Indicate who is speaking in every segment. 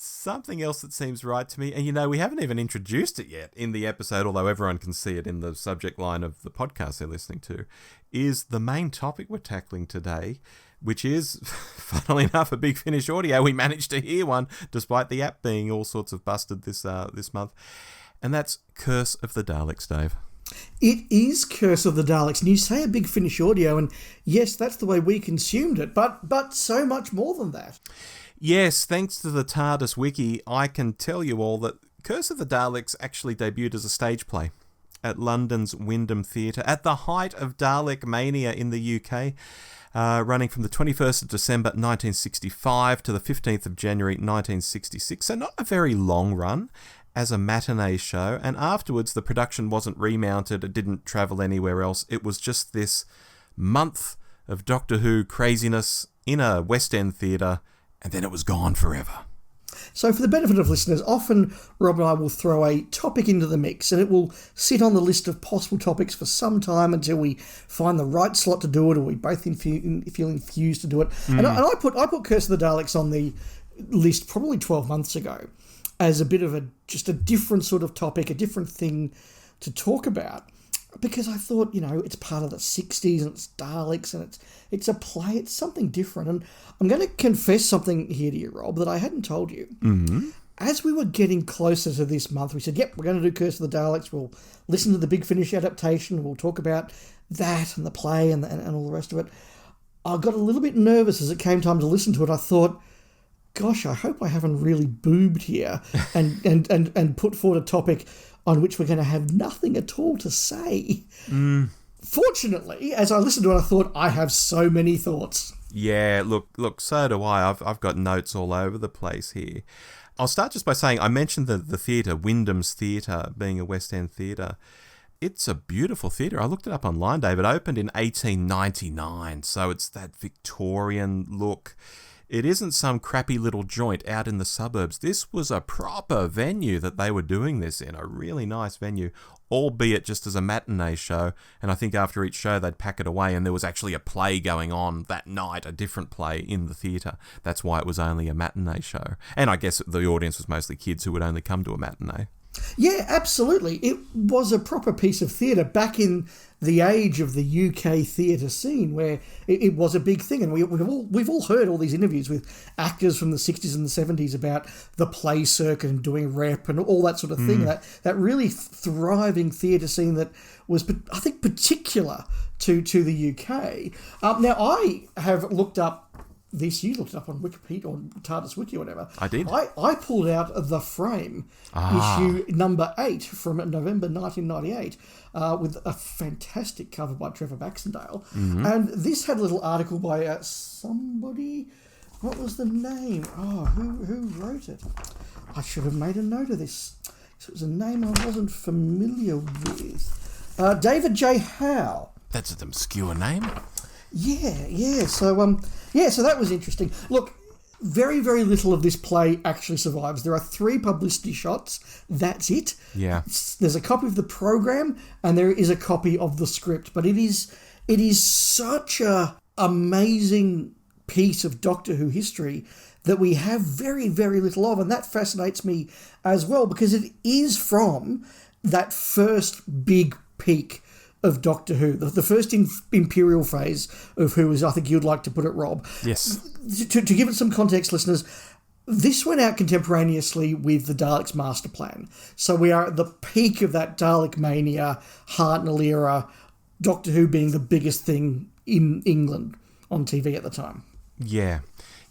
Speaker 1: something else that seems right to me, and we haven't even introduced it yet in the episode, although everyone can see it in the subject line of the podcast they're listening to, is the main topic we're tackling today, which is, funnily enough, a Big Finish audio. We managed to hear one, despite the app being all sorts of busted this month. And that's Curse of the Daleks, Dave.
Speaker 2: It is Curse of the Daleks, and you say a Big Finish audio, and yes, that's the way we consumed it, but so much more than that.
Speaker 1: Yes, thanks to the TARDIS wiki, I can tell you all that Curse of the Daleks actually debuted as a stage play at London's Wyndham Theatre at the height of Dalek mania in the UK, running from the 21st of December 1965 to the 15th of January 1966, so not a very long run as a matinee show, and afterwards the production wasn't remounted, it didn't travel anywhere else, it was just this month of Doctor Who craziness in a West End theatre, and then it was gone forever.
Speaker 2: So for the benefit of listeners, often Rob and I will throw a topic into the mix and it will sit on the list of possible topics for some time until we find the right slot to do it, or we both feel infused to do it. And I put Curse of the Daleks on the list probably 12 months ago as a bit of just a different sort of topic, a different thing to talk about. Because I thought, it's part of the 60s and it's Daleks and it's a play, it's something different. And I'm going to confess something here to you, Rob, that I hadn't told you.
Speaker 1: Mm-hmm.
Speaker 2: As we were getting closer to this month, we said, yep, we're going to do Curse of the Daleks. We'll listen to the Big Finish adaptation. We'll talk about that and the play and all the rest of it. I got a little bit nervous as it came time to listen to it. I thought, gosh, I hope I haven't really boobed here and put forward a topic on which we're going to have nothing at all to say. Fortunately, as I listened to it, I thought, I have so many thoughts.
Speaker 1: Yeah, look, so do I. I've got notes all over the place here. I'll start just by saying, I mentioned the theatre, Wyndham's Theatre, being a West End theatre. It's a beautiful theatre. I looked it up online, Dave. It opened in 1899, so it's that Victorian look. It isn't some crappy little joint out in the suburbs. This was a proper venue that they were doing this in, a really nice venue, albeit just as a matinee show. And I think after each show they'd pack it away, and there was actually a play going on that night, a different play in the theatre. That's why it was only a matinee show. And I guess the audience was mostly kids who would only come to a matinee.
Speaker 2: Yeah, absolutely. It was a proper piece of theatre back in the age of the UK theatre scene, where it was a big thing. And we've all heard all these interviews with actors from the 60s and the 70s about the play circuit and doing rep and all that sort of thing. That really thriving theatre scene that was, I think, particular to the UK. Now, I have looked up this, you looked it up on Wikipedia or TARDIS Wiki or whatever.
Speaker 1: I did.
Speaker 2: I pulled out The Frame, issue number 8 from November 1998, with a fantastic cover by Trevor Baxendale. Mm-hmm. And this had a little article by somebody. What was the name? Oh, who wrote it? I should have made a note of this. So it was a name I wasn't familiar with. David J. Howe.
Speaker 1: That's an obscure name.
Speaker 2: Yeah. So that was interesting. Look, very, very little of this play actually survives. There are 3 publicity shots. That's it.
Speaker 1: Yeah.
Speaker 2: There's a copy of the program and there is a copy of the script. But it is such a amazing piece of Doctor Who history that we have very, very little of. And that fascinates me as well, because it is from that first big peak of Doctor Who, the first imperial phase of Who, as I think you'd like to put it, Rob.
Speaker 1: Yes.
Speaker 2: To give it some context, listeners, this went out contemporaneously with the Daleks Master Plan. So we are at the peak of that Dalek mania, Hartnell era, Doctor Who being the biggest thing in England on TV at the time.
Speaker 1: Yeah.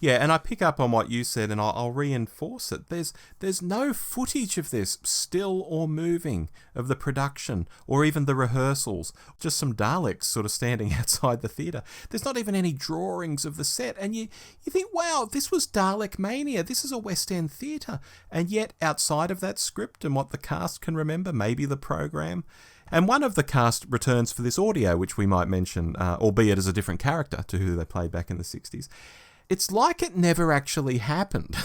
Speaker 1: Yeah, and I pick up on what you said, and I'll reinforce it. There's no footage of this, still or moving, of the production, or even the rehearsals. Just some Daleks sort of standing outside the theatre. There's not even any drawings of the set, and you think, wow, this was Dalek mania. This is a West End theatre. And yet, outside of that script and what the cast can remember, maybe the program, and one of the cast returns for this audio, which we might mention, albeit as a different character to who they played back in the 60s. It's like it never actually happened.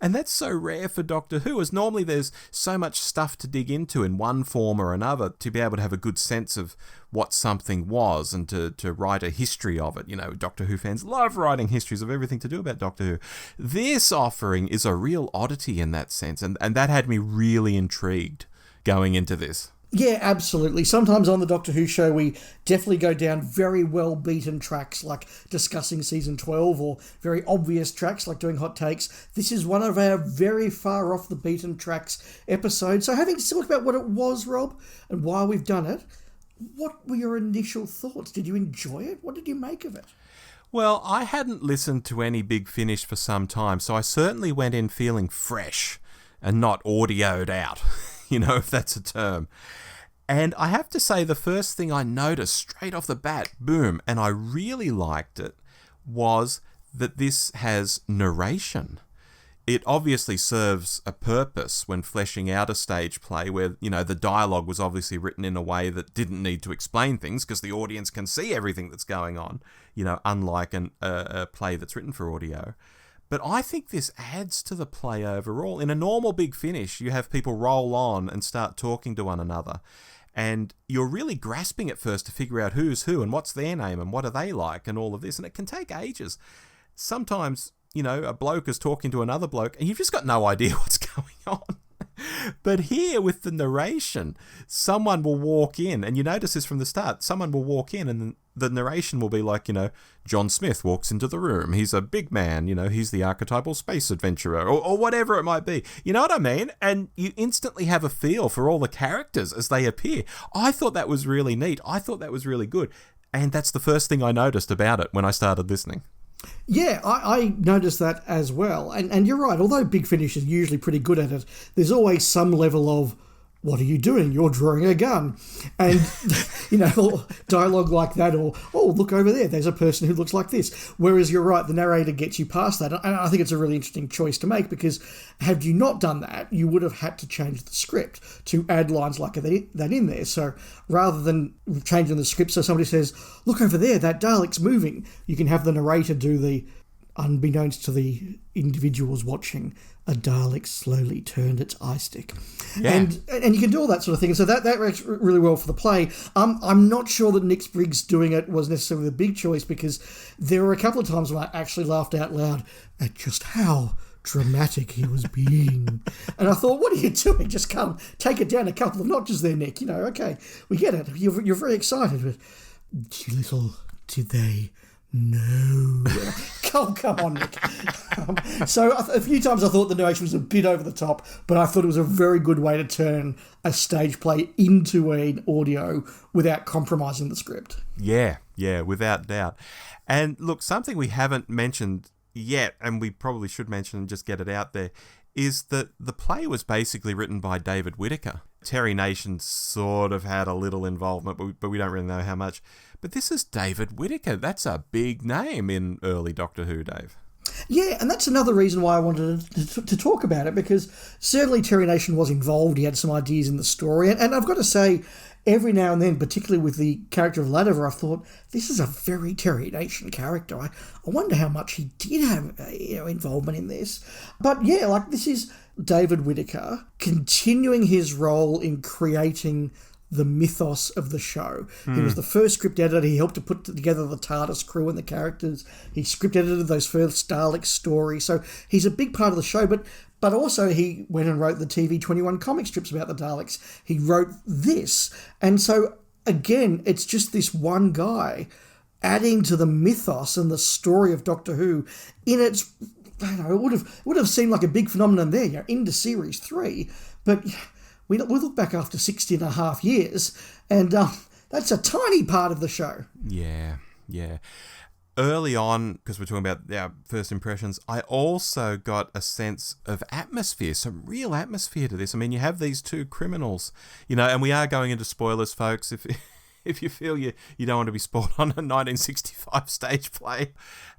Speaker 1: And that's so rare for Doctor Who, as normally there's so much stuff to dig into in one form or another to be able to have a good sense of what something was and to write a history of it. You know, Doctor Who fans love writing histories of everything to do about Doctor Who. This offering is a real oddity in that sense, and that had me really intrigued going into this.
Speaker 2: Yeah, absolutely. Sometimes on the Doctor Who show, we definitely go down very well-beaten tracks like discussing Season 12 or very obvious tracks like doing hot takes. This is one of our very far off the beaten tracks episodes. So having talked about what it was, Rob, and why we've done it, what were your initial thoughts? Did you enjoy it? What did you make of it?
Speaker 1: Well, I hadn't listened to any Big Finish for some time, so I certainly went in feeling fresh and not audioed out, you know, if that's a term. And I have to say, the first thing I noticed straight off the bat, boom, and I really liked it, was that this has narration. It obviously serves a purpose when fleshing out a stage play where, you know, the dialogue was obviously written in a way that didn't need to explain things because the audience can see everything that's going on, you know, unlike a play that's written for audio. But I think this adds to the play overall. In a normal Big Finish, you have people roll on and start talking to one another. And you're really grasping at first to figure out who's who and what's their name and what are they like and all of this. And it can take ages. Sometimes, you know, a bloke is talking to another bloke and you've just got no idea what's going on. But here with the narration, someone will walk in, and you notice this from the start, someone will walk in and the narration will be like, you know, John Smith walks into the room. He's a big man, you know, he's the archetypal space adventurer, or whatever it might be. You know what I mean? And you instantly have a feel for all the characters as they appear. I thought that was really neat. I thought that was really good. And that's the first thing I noticed about it when I started listening.
Speaker 2: Yeah, I noticed that as well. And you're right, although Big Finish is usually pretty good at it, there's always some level of, what are you doing? You're drawing a gun. And, you know, dialogue like that, or, oh, look over there, there's a person who looks like this. Whereas you're right, the narrator gets you past that. And I think it's a really interesting choice to make, because had you not done that, you would have had to change the script to add lines like that in there. So rather than changing the script so somebody says, look over there, that Dalek's moving, you can have the narrator do the, unbeknownst to the individuals watching, a Dalek slowly turned its eye stick. Yeah. And you can do all that sort of thing. And so that works really well for the play. I'm not sure that Nick Briggs doing it was necessarily the big choice, because there were a couple of times when I actually laughed out loud at just how dramatic he was being. And I thought, what are you doing? Just come, take it down a couple of notches there, Nick. You know, okay, we get it. You're very excited. But little did they know. Come on, Nick. So a few times I thought the narration was a bit over the top, but I thought it was a very good way to turn a stage play into an audio without compromising the script.
Speaker 1: Yeah, without doubt. And look, something we haven't mentioned yet, and we probably should mention and just get it out there, is that the play was basically written by David Whittaker. Terry Nation sort of had a little involvement, but we don't really know how much. But this is David Whittaker. That's a big name in early Doctor Who, Dave.
Speaker 2: Yeah, and that's another reason why I wanted to talk about it, because certainly Terry Nation was involved. He had some ideas in the story. And I've got to say, every now and then, particularly with the character of Ladiver, I thought, this is a very Terry Nation character. I wonder how much he did have involvement in this. But yeah, like, this is David Whittaker continuing his role in creating the mythos of the show. He was the first script editor. He helped to put together the TARDIS crew and the characters. He script edited those first Dalek stories. So he's a big part of the show, but also he went and wrote the TV 21 comic strips about the Daleks. He wrote this. And so, again, it's just this one guy adding to the mythos and the story of Doctor Who in its, I don't know, it would have seemed like a big phenomenon there, into Series 3. But we look back after 60 and a half years, and that's a tiny part of the show.
Speaker 1: Yeah. Early on, because we're talking about our first impressions, I also got a sense of atmosphere, some real atmosphere to this. I mean, you have these two criminals, and we are going into spoilers, folks, if you feel you don't want to be spoiled on a 1965 stage play.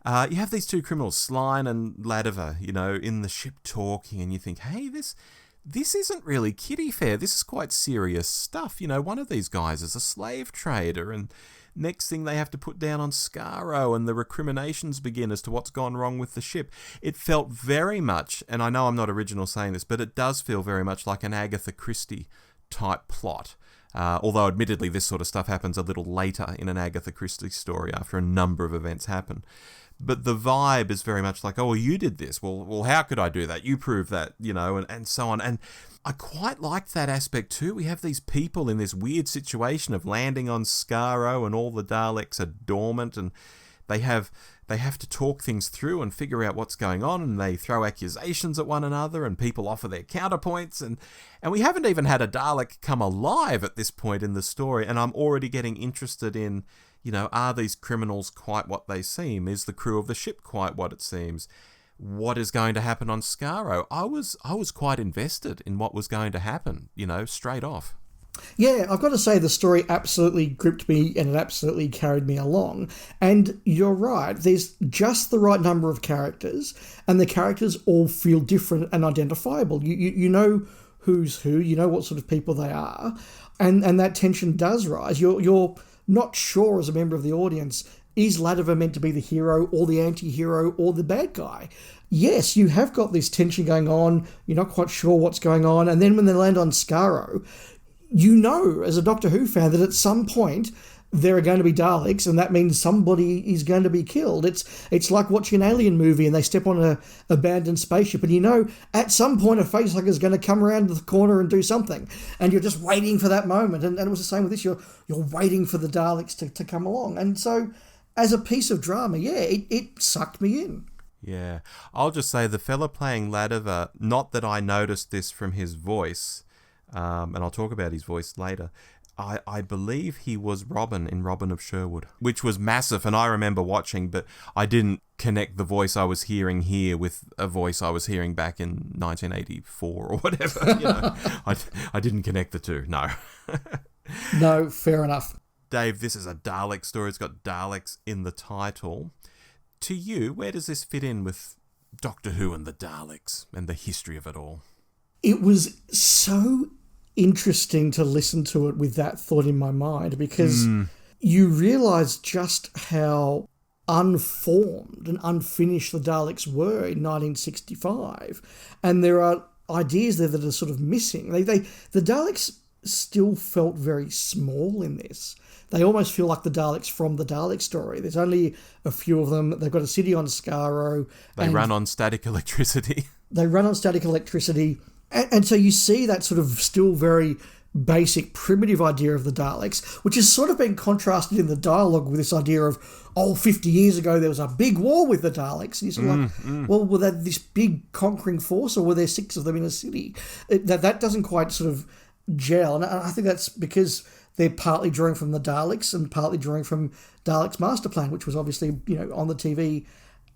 Speaker 1: You have these two criminals, Sline and Ladiver, in the ship talking, and you think, hey, this isn't really kiddie fair. This is quite serious stuff. One of these guys is a slave trader, and Next thing, they have to put down on Skaro, and the recriminations begin as to what's gone wrong with the ship. It felt very much, and I know I'm not original saying this, but it does feel very much like an Agatha Christie type plot. Although, admittedly, this sort of stuff happens a little later in an Agatha Christie story after a number of events happen. But the vibe is very much like, oh, well, you did this. Well, how could I do that? You proved that, and so on. And I quite liked that aspect too. We have these people in this weird situation of landing on Skaro and all the Daleks are dormant and they have to talk things through and figure out what's going on, and they throw accusations at one another and people offer their counterpoints. And we haven't even had a Dalek come alive at this point in the story, and I'm already getting interested in, are these criminals quite what they seem? Is the crew of the ship quite what it seems? What is going to happen on Skaro? I was quite invested in what was going to happen, straight off.
Speaker 2: Yeah, I've got to say the story absolutely gripped me and it absolutely carried me along. And you're right, there's just the right number of characters and the characters all feel different and identifiable. You know who's who, you know what sort of people they are, and that tension does rise. You're not sure as a member of the audience, is Ladiver meant to be the hero or the anti-hero or the bad guy? Yes, you have got this tension going on, you're not quite sure what's going on, and then when they land on Skaro, you know, as a Doctor Who fan, that at some point there are going to be Daleks, and that means somebody is going to be killed. It's like watching an alien movie and they step on an abandoned spaceship, and you know at some point a facehugger is going to come around the corner and do something, and you're just waiting for that moment. And it was the same with this. You're waiting for the Daleks to come along. And so, as a piece of drama, yeah, it sucked me in.
Speaker 1: Yeah, I'll just say the fella playing Ladiver, not that I noticed this from his voice, and I'll talk about his voice later. I believe he was Robin in Robin of Sherwood, which was massive, and I remember watching, but I didn't connect the voice I was hearing here with a voice I was hearing back in 1984 or whatever. I didn't connect the two, no.
Speaker 2: No, fair enough.
Speaker 1: Dave, this is a Dalek story. It's got Daleks in the title. To you, where does this fit in with Doctor Who and the Daleks and the history of it all?
Speaker 2: It was so interesting to listen to it with that thought in my mind, because you realise just how unformed and unfinished the Daleks were in 1965, and there are ideas there that are sort of missing. The Daleks still felt very small in this. They almost feel like the Daleks from the Dalek story. There's only a few of them. They've got a city on Skaro.
Speaker 1: They run on static electricity.
Speaker 2: And so you see that sort of still very basic, primitive idea of the Daleks, which has sort of been contrasted in the dialogue with this idea of, 50 years ago there was a big war with the Daleks. And you're sort of like, well, were they this big conquering force, or were there 6 of them in a city? That doesn't quite sort of gel. And I think that's because they're partly drawing from the Daleks and partly drawing from Daleks' Master Plan, which was obviously, on the TV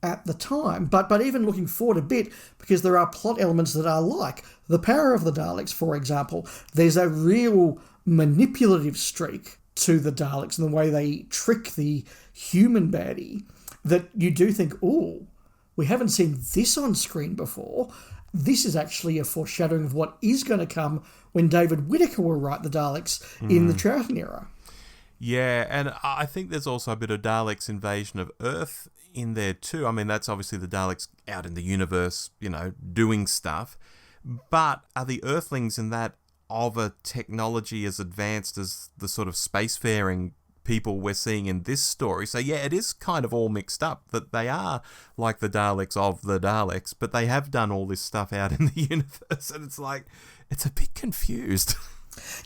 Speaker 2: at the time. But even looking forward a bit, because there are plot elements that are like the power of the Daleks, for example. There's a real manipulative streak to the Daleks and the way they trick the human baddie that you do think, oh, we haven't seen this on screen before. This is actually a foreshadowing of what is going to come when David Whittaker will write the Daleks in the Troughton era.
Speaker 1: Yeah, and I think there's also a bit of Daleks' invasion of Earth in there too. I mean, that's obviously the Daleks out in the universe, doing stuff. But are the Earthlings in that of a technology as advanced as the sort of spacefaring people we're seeing in this story? So yeah, it is kind of all mixed up, that they are like the Daleks of the Daleks, but they have done all this stuff out in the universe, and it's like, it's a bit confused.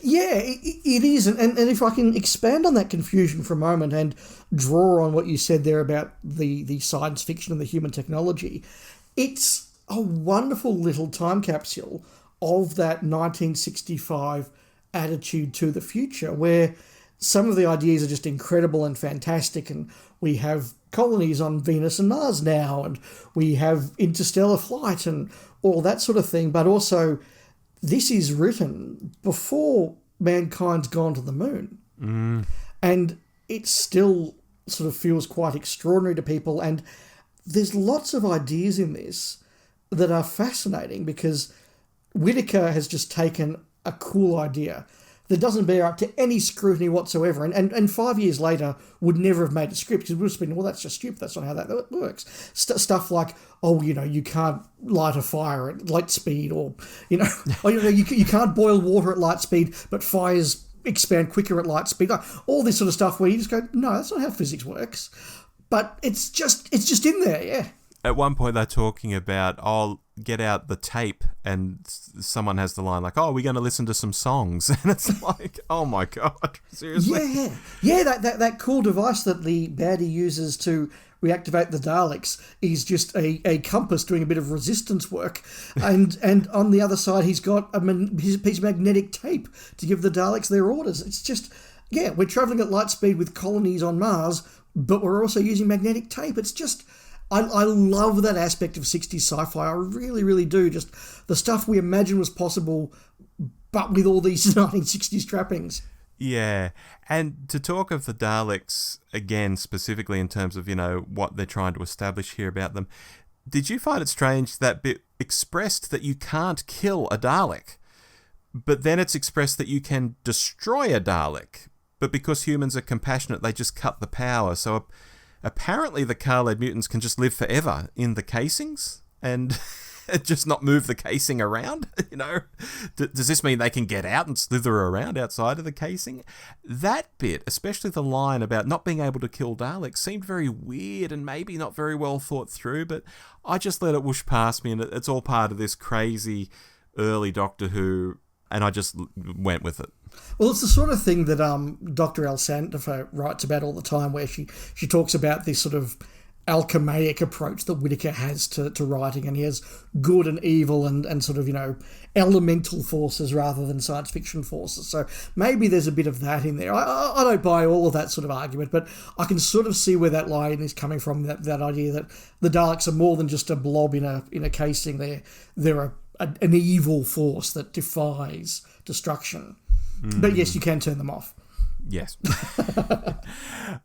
Speaker 2: Yeah, it is. And if I can expand on that confusion for a moment and draw on what you said there about the science fiction and the human technology, it's a wonderful little time capsule of that 1965 attitude to the future, where some of the ideas are just incredible and fantastic, and we have colonies on Venus and Mars now, and we have interstellar flight and all that sort of thing, but also this is written before mankind's gone to the moon. And it still sort of feels quite extraordinary to people. And there's lots of ideas in this that are fascinating, because Whittaker has just taken a cool idea, that doesn't bear up to any scrutiny whatsoever, and 5 years later would never have made a script because it would have been, well, that's just stupid. That's not how that works. Stuff like, oh, you can't light a fire at light speed, or or, you can't boil water at light speed, but fires expand quicker at light speed. Like, all this sort of stuff where you just go, no, that's not how physics works. But it's just in there, yeah.
Speaker 1: At one point, they're talking about, I'll get out the tape, and someone has the line like, oh, we're going to listen to some songs. And it's like, oh my God, seriously?
Speaker 2: Yeah, that cool device that the baddie uses to reactivate the Daleks is just a compass doing a bit of resistance work. And on the other side, he's got his piece of magnetic tape to give the Daleks their orders. It's just, yeah, we're travelling at light speed with colonies on Mars, but we're also using magnetic tape. It's just... I love that aspect of 60s sci-fi. I really, really do. Just the stuff we imagine was possible, but with all these 1960s trappings.
Speaker 1: Yeah. And to talk of the Daleks, again, specifically in terms of, what they're trying to establish here about them, did you find it strange that bit expressed that you can't kill a Dalek, but then it's expressed that you can destroy a Dalek, but because humans are compassionate, they just cut the power. So... apparently the Khaled mutants can just live forever in the casings and just not move the casing around, Does this mean they can get out and slither around outside of the casing? That bit, especially the line about not being able to kill Daleks, seemed very weird and maybe not very well thought through, but I just let it whoosh past me, and it's all part of this crazy early Doctor Who, and I just went with it.
Speaker 2: Well, it's the sort of thing that Dr. Al Sandifer writes about all the time, where she talks about this sort of alchemaic approach that Whittaker has to writing, and he has good and evil and sort of, elemental forces rather than science fiction forces. So maybe there's a bit of that in there. I don't buy all of that sort of argument, but I can sort of see where that line is coming from, that idea that the Daleks are more than just a blob in a casing. They're an evil force that defies destruction. But yes, you can turn them off.
Speaker 1: Yes.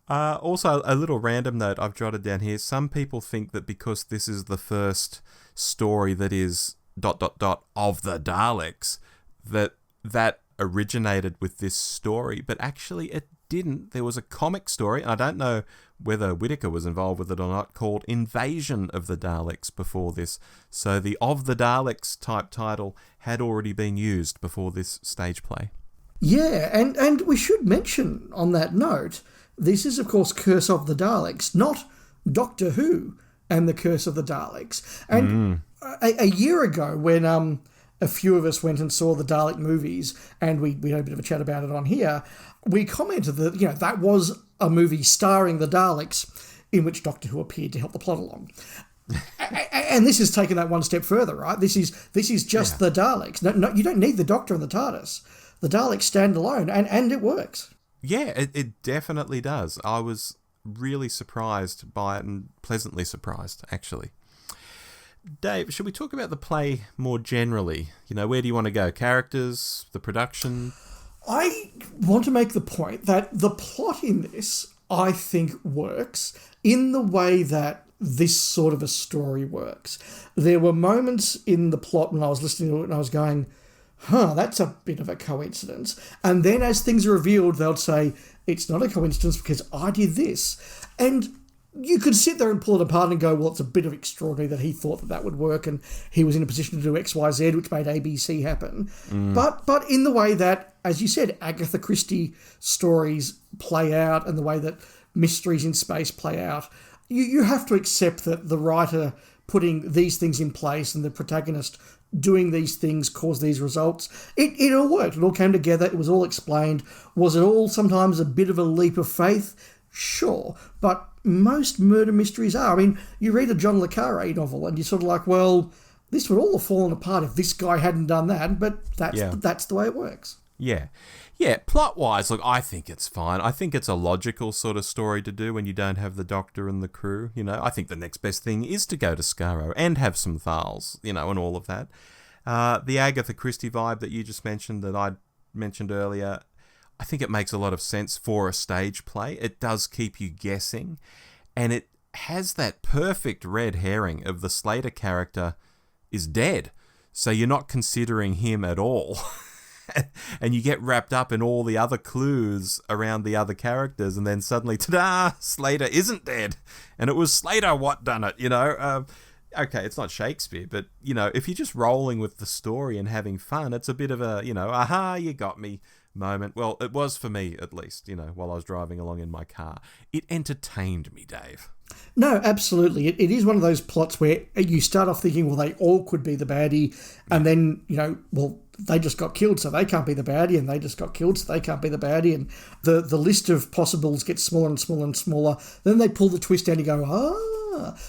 Speaker 1: Also, a little random note I've jotted down here. Some people think that because this is the first story that is ... of the Daleks, that originated with this story. But actually, it didn't. There was a comic story, and I don't know whether Whittaker was involved with it or not, called Invasion of the Daleks before this. So the Of the Daleks type title had already been used before this stage play.
Speaker 2: Yeah, and we should mention on that note, this is, of course, Curse of the Daleks, not Doctor Who and the Curse of the Daleks. And a year ago, when a few of us went and saw the Dalek movies, and we had a bit of a chat about it on here, we commented that, that was a movie starring the Daleks in which Doctor Who appeared to help the plot along. And this has taken that one step further, right? This is just the Daleks. No, you don't need the Doctor and the TARDIS. The Daleks stand alone, and it works.
Speaker 1: Yeah, it definitely does. I was really surprised by it, and pleasantly surprised, actually. Dave, should we talk about the play more generally? Where do you want to go? Characters, the production?
Speaker 2: I want to make the point that the plot in this, I think, works in the way that this sort of a story works. There were moments in the plot when I was listening to it and I was going, that's a bit of a coincidence. And then as things are revealed, they'll say, it's not a coincidence because I did this. And you could sit there and pull it apart and go, well, it's a bit of extraordinary that he thought that would work and he was in a position to do X, Y, Z, which made ABC happen. But in the way that, as you said, Agatha Christie stories play out and the way that mysteries in space play out, you have to accept that the writer putting these things in place and the protagonist doing these things caused these results. It all worked. It all came together. It was all explained. Was it all sometimes a bit of a leap of faith? Sure. But most murder mysteries are. I mean, you read a John le Carré novel and you're sort of like, well, this would all have fallen apart if this guy hadn't done that, but that's the way it works.
Speaker 1: Yeah. Yeah, plot-wise, look, I think it's fine. I think it's a logical sort of story to do when you don't have the Doctor and the crew, I think the next best thing is to go to Skaro and have some Thals, and all of that. The Agatha Christie vibe that you just mentioned, that I mentioned earlier, I think it makes a lot of sense for a stage play. It does keep you guessing, and it has that perfect red herring of the Slater character is dead, so you're not considering him at all. and you get wrapped up in all the other clues around the other characters, and then suddenly, ta-da, Slater isn't dead, and it was Slater what done it, Okay, it's not Shakespeare, but, if you're just rolling with the story and having fun, it's a bit of a, aha, you got me moment. Well, it was for me, at least, while I was driving along in my car. It entertained me, Dave.
Speaker 2: No, absolutely. It is one of those plots where you start off thinking, well, they all could be the baddie, and then, they just got killed, so they can't be the baddie, and they just got killed, so they can't be the baddie, and the list of possibles gets smaller and smaller and smaller. Then they pull the twist out and you go,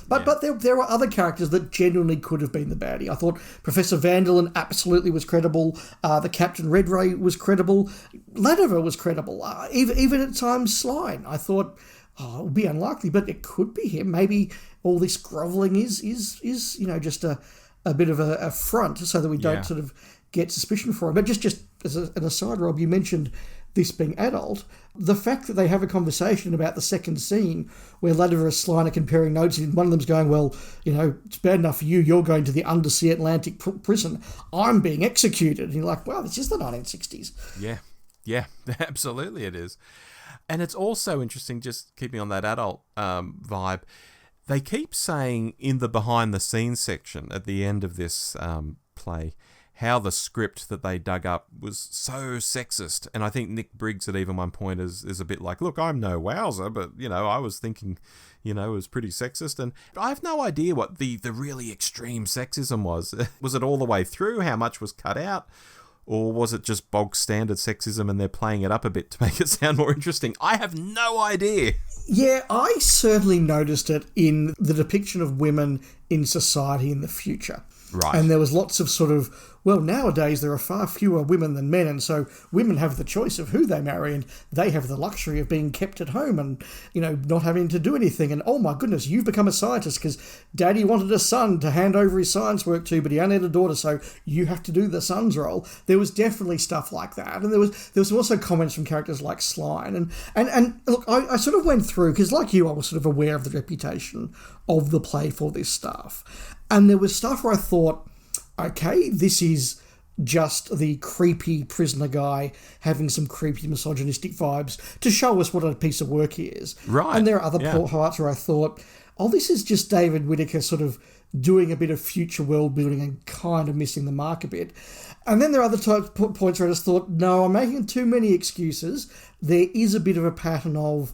Speaker 2: But there were other characters that genuinely could have been the baddie. I thought Professor Vanderlyn absolutely was credible. The Captain Redray was credible. Latimer was credible. Even at times Slyne. I thought, it would be unlikely, but it could be him. Maybe all this grovelling is just a bit of a front so that we don't sort of get suspicion for him. But just as an aside, Rob, you mentioned this being adult. The fact that they have a conversation about the second scene where Latimer and Slyne are comparing notes, and one of them's going, well, it's bad enough for you, you're going to the undersea Atlantic prison, I'm being executed. And you're like, wow, this is the 1960s.
Speaker 1: Yeah, absolutely it is. And it's also interesting, just keeping on that adult vibe, they keep saying in the behind-the-scenes section at the end of this play how the script that they dug up was so sexist. And I think Nick Briggs at even one point is a bit like, look, I'm no wowser, but, I was thinking, it was pretty sexist. And I have no idea what the really extreme sexism was. Was it all the way through? How much was cut out? Or was it just bog standard sexism and they're playing it up a bit to make it sound more interesting? I have no idea.
Speaker 2: Yeah, I certainly noticed it in the depiction of women in society in the future.
Speaker 1: Right.
Speaker 2: And there was lots of sort of, well, nowadays there are far fewer women than men, and so women have the choice of who they marry, and they have the luxury of being kept at home and, not having to do anything. And, oh my goodness, you've become a scientist because Daddy wanted a son to hand over his science work to, but he only had a daughter, so you have to do the son's role. There was definitely stuff like that. And there was also comments from characters like Slyne. And look, I sort of went through, because like you, I was sort of aware of the reputation of the play for this stuff. And there was stuff where I thought, okay, this is just the creepy prisoner guy having some creepy misogynistic vibes to show us what a piece of work he is.
Speaker 1: Right.
Speaker 2: And there are other parts where I thought, this is just David Whittaker sort of doing a bit of future world building and kind of missing the mark a bit. And then there are other points where I just thought, no, I'm making too many excuses. There is a bit of a pattern of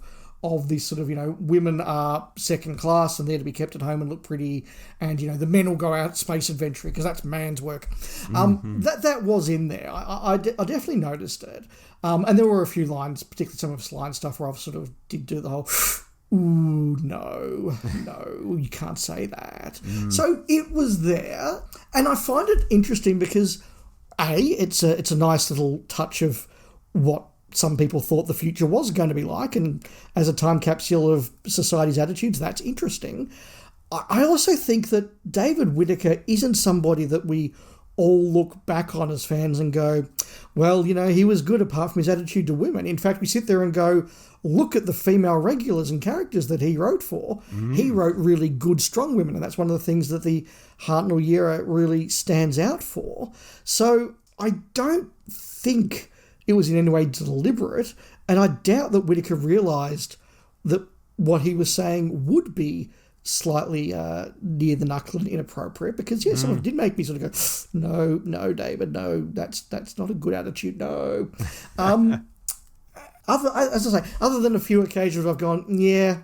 Speaker 2: this sort of, women are second class and they're to be kept at home and look pretty, and, the men will go out space adventuring because that's man's work. That was in there. I definitely noticed it. And there were a few lines, particularly some of Slyne's stuff, where I sort of did do the whole, ooh, no, you can't say that. So it was there, and I find it interesting because, it's a nice little touch of what some people thought the future was going to be like, and as a time capsule of society's attitudes, that's interesting. I also think that David Whittaker isn't somebody that we all look back on as fans and go, well, he was good apart from his attitude to women. In fact, we sit there and go, look at the female regulars and characters that he wrote for. He wrote really good, strong women, and that's one of the things that the Hartnell era really stands out for. So I don't think it was in any way deliberate, and I doubt that Whittaker realised that what he was saying would be slightly near the knuckle and inappropriate, because some of it did make me sort of go, no, David, no, that's not a good attitude, no. Other than a few occasions I've gone, yeah,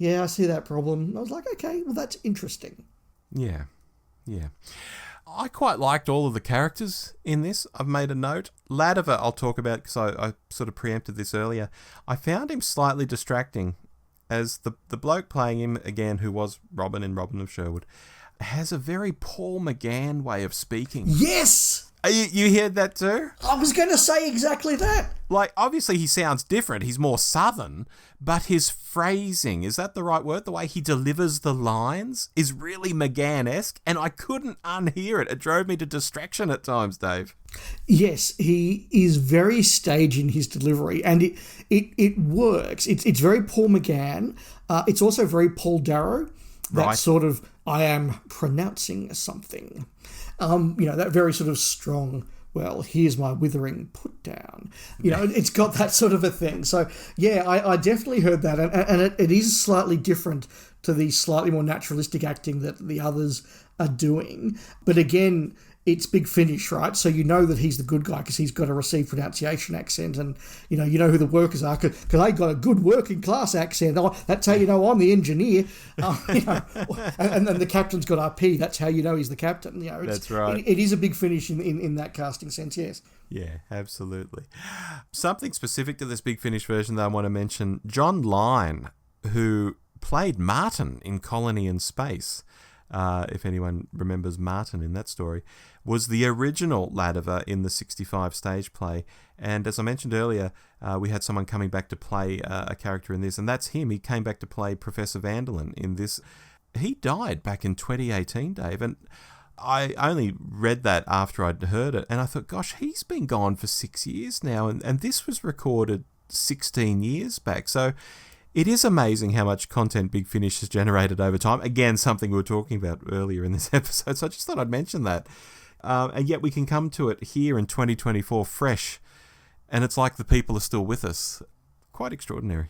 Speaker 2: I see that problem. I was like, okay, well, that's interesting.
Speaker 1: Yeah. I quite liked all of the characters in this. I've made a note. Latimer I'll talk about because I sort of preempted this earlier. I found him slightly distracting, as the bloke playing him, again, who was Robin in Robin of Sherwood, has a very Paul McGann way of speaking.
Speaker 2: Yes!
Speaker 1: You heard that too?
Speaker 2: I was going to say exactly that.
Speaker 1: Like, obviously he sounds different. He's more southern, but his phrasing, is that the right word? The way he delivers the lines is really McGann-esque, and I couldn't unhear it. It drove me to distraction at times, Dave.
Speaker 2: Yes, he is very staged in his delivery, and it works. It's very Paul McGann. It's also very Paul Darrow. That right. Sort of, I am pronouncing something. That very sort of strong well, here's my withering put down. It's got that sort of a thing. So, yeah, I definitely heard that. And it is slightly different to the slightly more naturalistic acting that the others are doing. But again, it's Big Finish, right? So you know that he's the good guy because he's got a received pronunciation accent, and you know who the workers are because they got a good working class accent. Oh, that's how you know I'm the engineer. And then the captain's got RP. That's how you know he's the captain.
Speaker 1: That's right.
Speaker 2: It is a Big Finish in that casting sense, yes.
Speaker 1: Yeah, absolutely. Something specific to this Big Finish version that I want to mention: John Lyne, who played Martin in Colony in Space. If anyone remembers Martin in that story, was the original Ladiver in the 65 stage play. And as I mentioned earlier, we had someone coming back to play a character in this, and that's him. He came back to play Professor Vanderlyn in this. He died back in 2018, Dave, and I only read that after I'd heard it, and I thought, gosh, he's been gone for 6 years now, and this was recorded 16 years back. So it is amazing how much content Big Finish has generated over time. Again, something we were talking about earlier in this episode, so I just thought I'd mention that. And yet we can come to it here in 2024 fresh, and it's like the people are still with us. Quite extraordinary.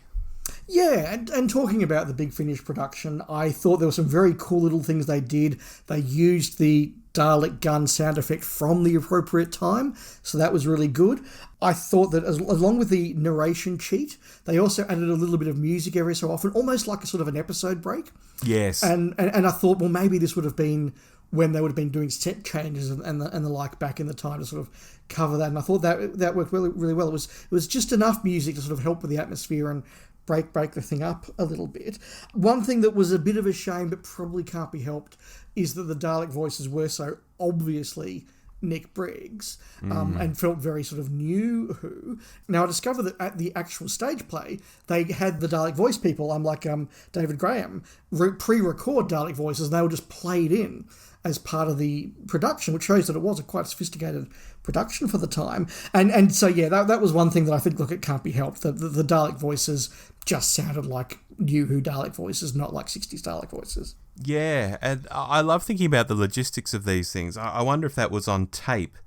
Speaker 2: Yeah, and talking about the Big Finish production, I thought there were some very cool little things they did. They used the Dalek gun sound effect from the appropriate time, so that was really good. I thought that along with the narration cheat, they also added a little bit of music every so often, almost like a sort of an episode break.
Speaker 1: Yes.
Speaker 2: And I thought, well, maybe this would have been when they would have been doing set changes and the like back in the time to sort of cover that. And I thought that worked really, really well. It was just enough music to sort of help with the atmosphere and break the thing up a little bit. One thing that was a bit of a shame but probably can't be helped is that the Dalek voices were so obviously Nick Briggs and felt very sort of new Who. Now, I discovered that at the actual stage play, they had the Dalek voice people, like David Graham, pre-record Dalek voices, and they were just played in as part of the production, which shows that it was a quite sophisticated production for the time. And so, yeah, that was one thing that I think, look, it can't be helped. The Dalek voices just sounded like New Who Dalek voices, not like 60s Dalek voices.
Speaker 1: Yeah, and I love thinking about the logistics of these things. I wonder if that was on tape,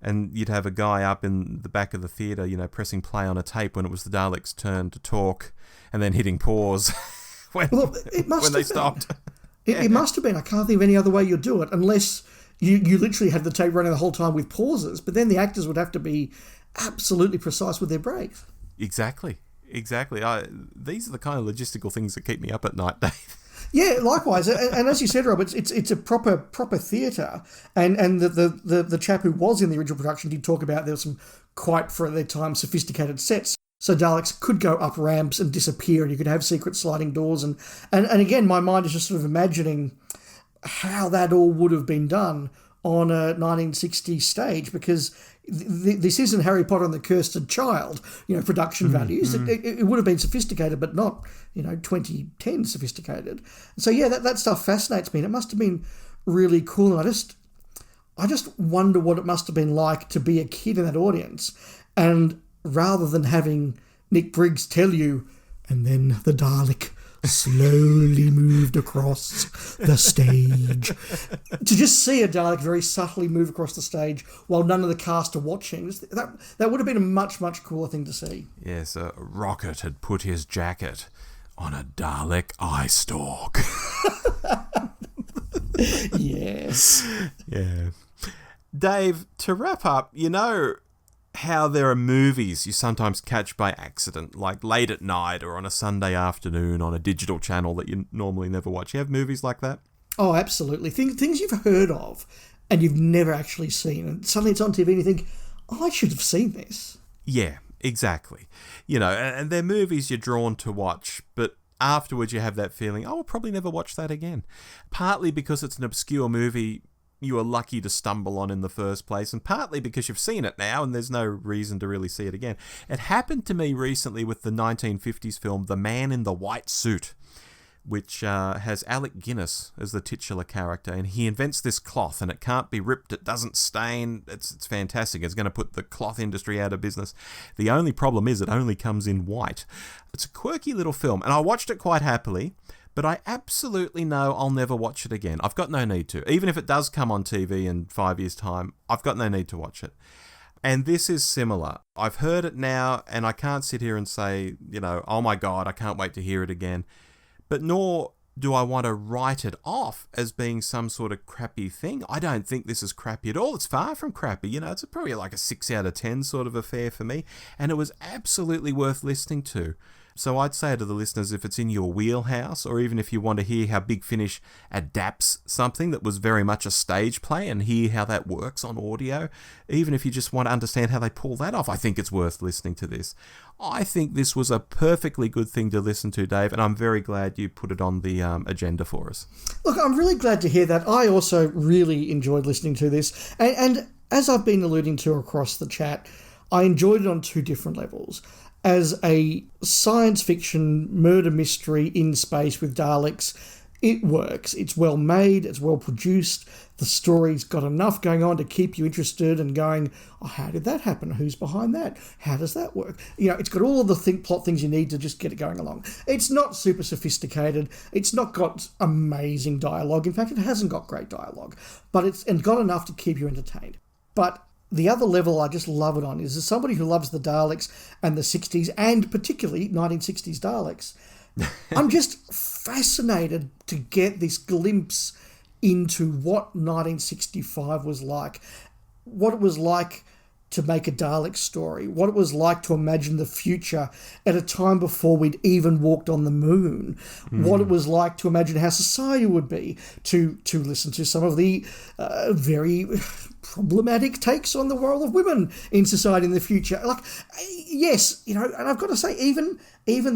Speaker 1: and you'd have a guy up in the back of the theatre, pressing play on a tape when it was the Daleks' turn to talk, and then hitting pause when they stopped.
Speaker 2: It must have been. I can't think of any other way you'd do it, unless you literally had the tape running the whole time with pauses, but then the actors would have to be absolutely precise with their breaks.
Speaker 1: Exactly. These are the kind of logistical things that keep me up at night, Dave.
Speaker 2: Yeah, likewise, and as you said, Rob, it's a proper theatre, and the chap who was in the original production did talk about there were some quite, for their time, sophisticated sets. So Daleks could go up ramps and disappear, and you could have secret sliding doors, and again, my mind is just sort of imagining how that all would have been done on a 1960s stage, because this isn't Harry Potter and the Cursed Child, production values. It would have been sophisticated, but not, 2010 sophisticated. So yeah, that stuff fascinates me, and it must have been really cool. And I just wonder what it must have been like to be a kid in that audience, and rather than having Nick Briggs tell you, and then the Dalek slowly moved across the stage, to just see a Dalek very subtly move across the stage while none of the cast are watching, that would have been a much, much cooler thing to see.
Speaker 1: Yes, Rocket had put his jacket on a Dalek eye stalk.
Speaker 2: Yes.
Speaker 1: Yeah. Dave, to wrap up, how there are movies you sometimes catch by accident, like late at night or on a Sunday afternoon on a digital channel that you normally never watch. You have movies like that?
Speaker 2: Oh, absolutely. Things you've heard of and you've never actually seen, and suddenly it's on TV and you think, I should have seen this.
Speaker 1: Yeah, exactly. And they're movies you're drawn to watch, but afterwards you have that feeling, I'll probably never watch that again. Partly because it's an obscure movie you are lucky to stumble on in the first place, and partly because you've seen it now and there's no reason to really see it again. It happened to me recently with the 1950s film The Man in the White Suit, which has Alec Guinness as the titular character, and he invents this cloth, and it can't be ripped, it doesn't stain, it's fantastic. It's going to put the cloth industry out of business. The only problem is it only comes in white. It's a quirky little film, and I watched it quite happily, But I absolutely know I'll never watch it again. I've got no need to. Even if it does come on TV in 5 years' time, I've got no need to watch it. And this is similar. I've heard it now, and I can't sit here and say, oh my God, I can't wait to hear it again. But nor do I want to write it off as being some sort of crappy thing. I don't think this is crappy at all. It's far from crappy. It's probably like a 6 out of 10 sort of affair for me. And it was absolutely worth listening to. So I'd say to the listeners, if it's in your wheelhouse, or even if you want to hear how Big Finish adapts something that was very much a stage play and hear how that works on audio, even if you just want to understand how they pull that off, I think it's worth listening to this. I think this was a perfectly good thing to listen to, Dave, and I'm very glad you put it on the agenda for us.
Speaker 2: Look, I'm really glad to hear that. I also really enjoyed listening to this. And as I've been alluding to across the chat, I enjoyed it on two different levels. As a science fiction murder mystery in space with Daleks, it works. It's well made, it's well produced, the story's got enough going on to keep you interested and going, oh, how did that happen? Who's behind that? How does that work? It's got all of the plot things you need to just get it going along. It's not super sophisticated. It's not got amazing dialogue. In fact, it hasn't got great dialogue, but it's got enough to keep you entertained. But the other level I just love it on is as somebody who loves the Daleks and the 60s, and particularly 1960s Daleks, I'm just fascinated to get this glimpse into what 1965 was like, what it was like to make a Dalek story, what it was like to imagine the future at a time before we'd even walked on the moon, what it was like to imagine how society would be, to listen to some of the very problematic takes on the role of women in society in the future. Like, yes, and I've got to say, even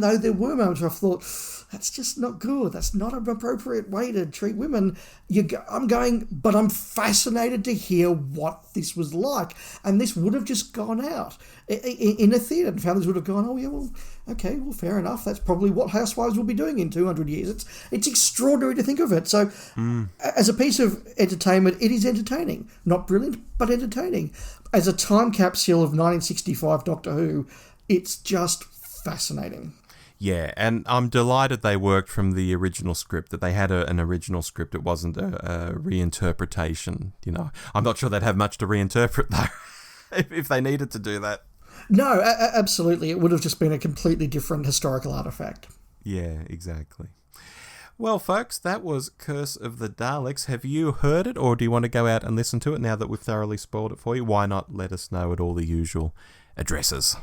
Speaker 2: though there were moments where I thought, that's just not good, that's not an appropriate way to treat women, but I'm fascinated to hear what this was like. And this would have just gone out in a theatre, and families would have gone, oh yeah, well, okay, well, fair enough, that's probably what housewives will be doing in 200 years. It's extraordinary to think of it. So as a piece of entertainment, it is entertaining. Not brilliant, but entertaining. As a time capsule of 1965 Doctor Who, it's just fascinating.
Speaker 1: Yeah, and I'm delighted they worked from the original script, that they had an original script. It wasn't a reinterpretation, I'm not sure they'd have much to reinterpret, though, if they needed to do that.
Speaker 2: No, absolutely. It would have just been a completely different historical artifact.
Speaker 1: Yeah, exactly. Well, folks, that was Curse of the Daleks. Have you heard it, or do you want to go out and listen to it now that we've thoroughly spoiled it for you? Why not let us know at all the usual addresses?